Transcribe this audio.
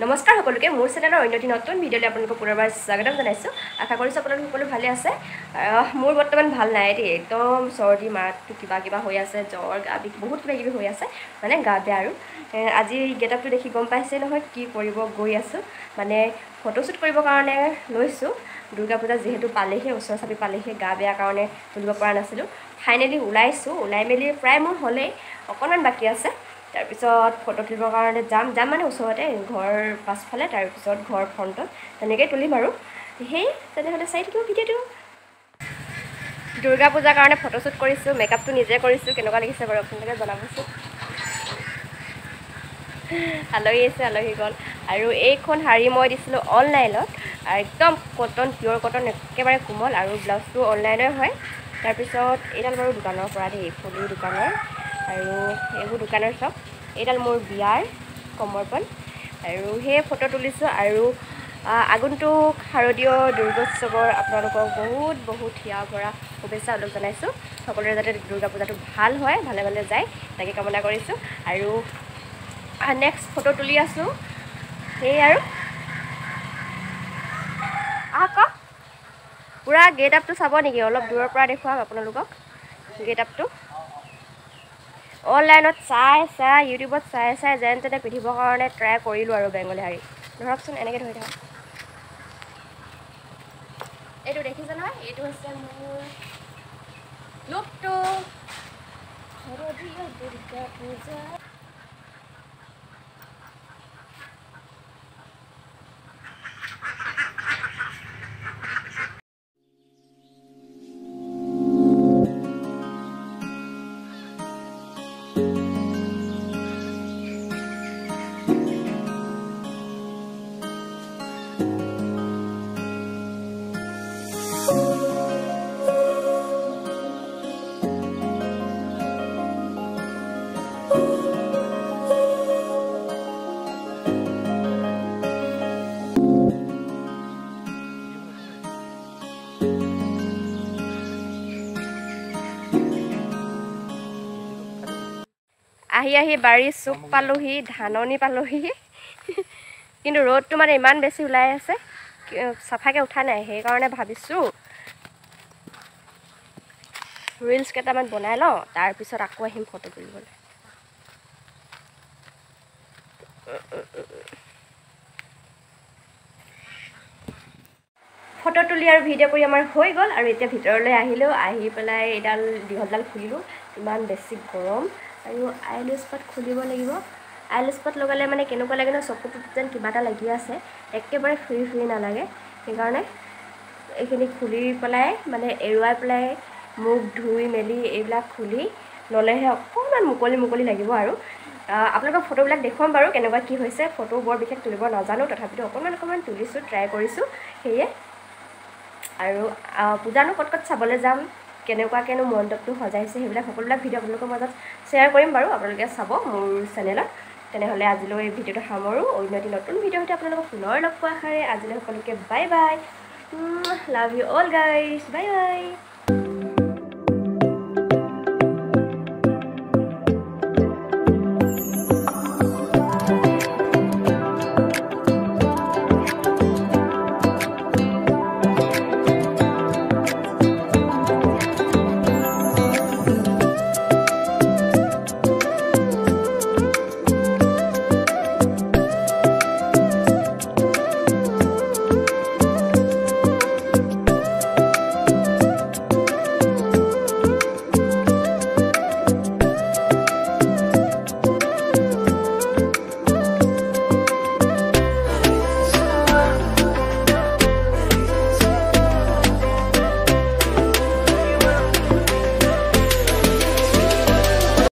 নমস্কাৰ সকলোকে মোৰ চেনেলৰ অন্য এটি নতুন ভিডিঅ'লৈ আপোনালোকক পুনৰবাৰ স্বাগতম জনাইছোঁ। আশা কৰিছোঁ আপোনালোক সকলো ভালে আছে। মোৰ বৰ্তমান ভাল নাই দেই, একদম চৰ্দি মাতটো কিবা হৈ আছে, জ্বৰ গা বিষ বহুত কিবা হৈ আছে, মানে গা বেয়া আৰু। আজি গেটআপটো দেখি গম পাইছে নহয় কি কৰিব গৈ আছোঁ, মানে ফটোশ্বুট কৰিবৰ কাৰণে লৈছোঁ। দুৰ্গা পূজা যিহেতু পালেহি, ওচৰ চাপি পালেহি, গা বেয়া কাৰণে তুলিব পৰা নাছিলোঁ। ফাইনেলি ওলাইছোঁ, ওলাই মেলি প্ৰায় মোৰ হ'লেই, অকণমান বাকী আছে। তাৰপিছত ফটো তুলিবৰ কাৰণে যাম মানে ওচৰতে ঘৰ পাছফালে, তাৰপিছত ঘৰ ফ্ৰণ্টত তেনেকৈয়ে তুলিম আৰু। তেনেহ'লে চাই থাকিব ভিডিঅ'টো। দুৰ্গা পূজাৰ কাৰণে ফটোশ্বুট কৰিছোঁ, মেকআপটো নিজে কৰিছোঁ। কেনেকুৱা লাগিছে বাৰু আপোনালোকে জনাবচোন। আলহী আছে, আলহী গ'ল। আৰু এইখন শাৰী মই দিছিলোঁ অনলাইনত, একদম কটন, পিয়'ৰ কটন, একেবাৰে কোমল, আৰু ব্লাউজটো অনলাইনৰে হয়। তাৰপিছত এইডাল বাৰু দোকানৰ পৰা দেই, ফুলি দোকানৰ, আৰু এইবোৰ দোকানৰ চব। এইডাল মোৰ বিয়াৰ কমৰপণ, আৰু সেই ফটো তুলিছোঁ। আৰু আগন্তুক শাৰদীয় দুৰ্গোৎসৱৰ আপোনালোকক বহুত হিয়া ভৰা শুভেচ্ছা জনাইছোঁ। সকলোৰে যাতে দুৰ্গা পূজাটো ভাল হয়, ভালে ভালে যায়, তাকে কামনা কৰিছোঁ। আৰু নেক্সট ফটো তুলি আছোঁ, সেয়ে আৰু কওক পূৰা গেট আপটো চাব নেকি? অলপ দূৰৰ পৰা দেখুৱাম আপোনালোকক গেট আপটো। অনলাইনত চাই ইউটিউবত চাই যেন তেনে পিন্ধিবৰ কাৰণে ট্ৰাই কৰিলোঁ আৰু বেংগলী শাৰী। ধৰকচোন, এনেকৈ ধৰি থাকক। এইটো দেখিছে নহয়, এইটো হৈছে মোৰ লুকটো শাৰদীয় দুৰ্গা পূজা। আহি বাৰীৰ চুক পালোহি, ধাননি পালোহি। কিন্তু ৰ'দটো মানে ইমান বেছি ওলাই আছে, চাফাকৈ উঠা নাই। সেইকাৰণে ভাবিছোঁ ৰিলছ কেইটামান বনাই লওঁ, তাৰপিছত আকৌ আহিম ফটো তুলিবলৈ। ফটো তুলি আৰু ভিডিঅ' কৰি আমাৰ হৈ গ'ল। আৰু এতিয়া ভিতৰলৈ আহিলোঁ, আহি পেলাই এইডাল দীঘলডাল খুলিলোঁ। ইমান বেছি গৰম, আৰু আইলেছ পাত খুলিব লাগিব। আইলেছ পাত লগালে মানে কেনেকুৱা লাগে ন, চকুটোত যেন কিবা এটা লাগি আছে, একেবাৰে ফ্ৰী নালাগে। সেইকাৰণে এইখিনি খুলি পেলাই, মানে এৰুৱাই পেলাই, মুখ ধুই মেলি এইবিলাক খুলি ল'লেহে অকণমান মুকলি লাগিব। আৰু আপোনালোকক ফটোবিলাক দেখুৱাম বাৰু কেনেকুৱা কি হৈছে। ফটো বৰ বিশেষ তুলিব নাজানো, তথাপিতো অকণমান তুলিছোঁ, ট্ৰাই কৰিছোঁ। সেয়ে আৰু পূজানো ক'ত চাবলৈ যাম, কেনেকুৱাকৈনো মণ্ডপটো সজাইছে, সেইবিলাক সকলোবিলাক ভিডিঅ' আপোনালোকৰ মাজত শ্বেয়াৰ কৰিম বাৰু, আপোনালোকে চাব মোৰ চেনেলত। তেনেহ'লে আজিলৈ ভিডিঅ'টো সামৰোঁ। অন্য এটি নতুন ভিডিঅ' সৈতে আপোনালোকক পুনৰ লগ পোৱা আশাৰে আজিলৈ সকলোকে bye bye. Love you all guys, bye bye.